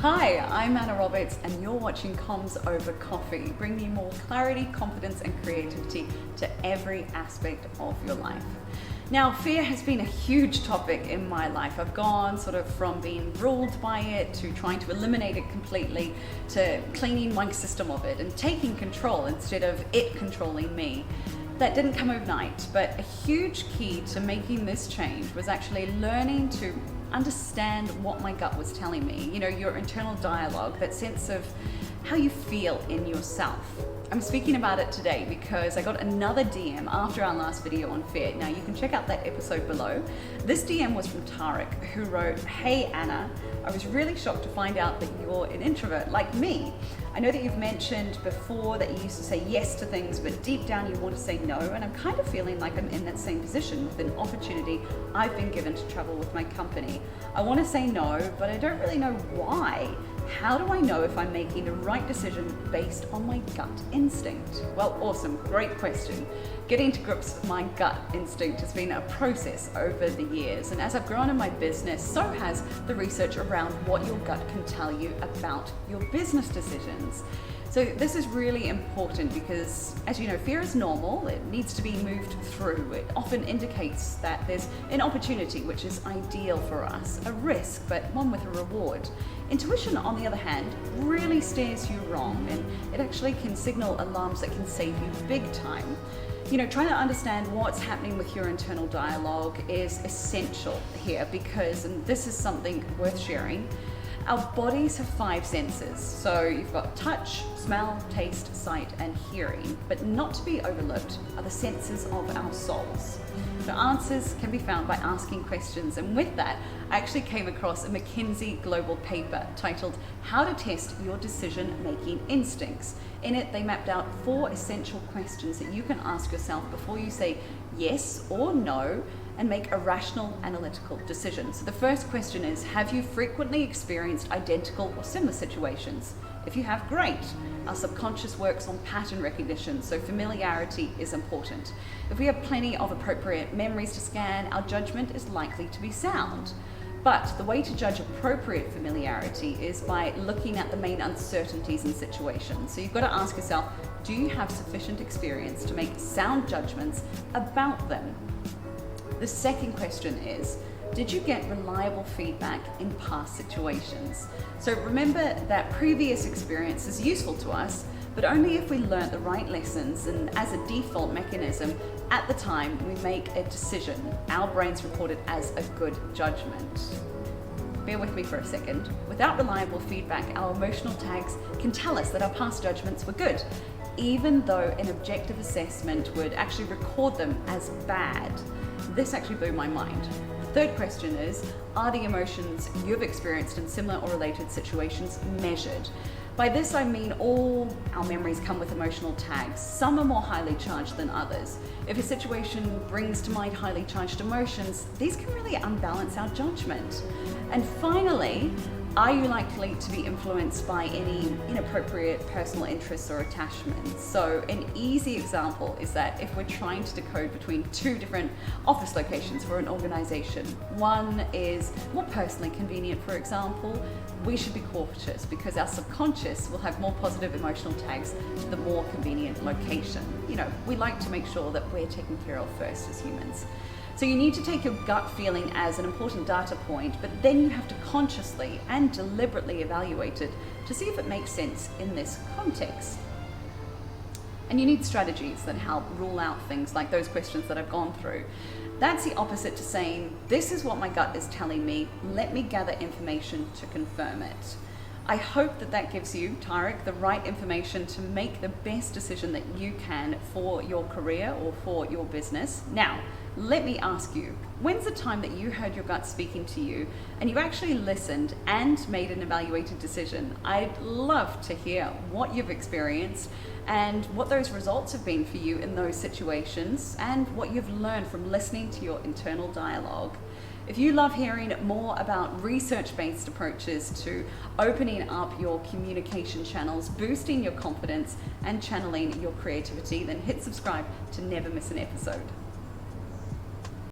Hi, I'm Anna Roberts and you're watching Comms Over Coffee, bringing you more clarity, confidence and creativity to every aspect of your life. Now, fear has been a huge topic in my life. I've gone sort of from being ruled by it to trying to eliminate it completely to cleaning my system of it and taking control instead of it controlling me. That didn't come overnight, but a huge key to making this change was actually learning to understand what my gut was telling me. You know, your internal dialogue, that sense of how you feel in yourself. I'm speaking about it today because I got another DM after our last video on fear. Now you can check out that episode below. This DM was from Tarek, who wrote, "Hey Anna, I was really shocked to find out that you're an introvert like me. I know that you've mentioned before that you used to say yes to things, but deep down you want to say no, and I'm kind of feeling like I'm in that same position with an opportunity I've been given to travel with my company. I want to say no, but I don't really know why. How do I know if I'm making the right decision based on my gut instinct?" Well, awesome, great question. Getting to grips with my gut instinct has been a process over the years, and as I've grown in my business, so has the research around what your gut can tell you about your business decisions. So this is really important because, as you know, fear is normal. It needs to be moved through. It often indicates that there's an opportunity which is ideal for us, a risk, but one with a reward. Intuition, on the other hand, really steers you wrong, and it actually can signal alarms that can save you big time. You know, trying to understand what's happening with your internal dialogue is essential here because, and this is something worth sharing, our bodies have 5 senses. So you've got touch, smell, taste, sight, and hearing. But not to be overlooked are the senses of our souls. So answers can be found by asking questions. And with that, I actually came across a McKinsey global paper titled "How to Test Your Decision-Making Instincts." In it, they mapped out 4 essential questions that you can ask yourself before you say yes or no and make a rational, analytical decision. So the first question is, have you frequently experienced identical or similar situations? If you have, great. Our subconscious works on pattern recognition, so familiarity is important. If we have plenty of appropriate memories to scan, our judgment is likely to be sound. But the way to judge appropriate familiarity is by looking at the main uncertainties in situations. So you've got to ask yourself, do you have sufficient experience to make sound judgments about them? The second question is, did you get reliable feedback in past situations? So remember that previous experience is useful to us, but only if we learnt the right lessons, and as a default mechanism, at the time we make a decision, our brains record it as a good judgment. Bear with me for a second. Without reliable feedback, our emotional tags can tell us that our past judgments were good, even though an objective assessment would actually record them as bad. This actually blew my mind. The third question is, are the emotions you've experienced in similar or related situations measured? By this I mean all our memories come with emotional tags. Some are more highly charged than others. If a situation brings to mind highly charged emotions, these can really unbalance our judgment. And finally, are you likely to be influenced by any inappropriate personal interests or attachments? So an easy example is that if we're trying to decode between 2 different office locations for an organization, one is more personally convenient, for example, we should be cautious because our subconscious will have more positive emotional tags to the more convenient location. You know, we like to make sure that we're taken care of first as humans. So you need to take your gut feeling as an important data point, but then you have to consciously and deliberately evaluate it to see if it makes sense in this context. And you need strategies that help rule out things like those questions that I've gone through. That's the opposite to saying, this is what my gut is telling me, let me gather information to confirm it. I hope that that gives you, Tarek, the right information to make the best decision that you can for your career or for your business. Now, let me ask you, when's the time that you heard your gut speaking to you and you actually listened and made an evaluated decision? I'd love to hear what you've experienced and what those results have been for you in those situations and what you've learned from listening to your internal dialogue. If you love hearing more about research-based approaches to opening up your communication channels, boosting your confidence, and channeling your creativity, then hit subscribe to never miss an episode.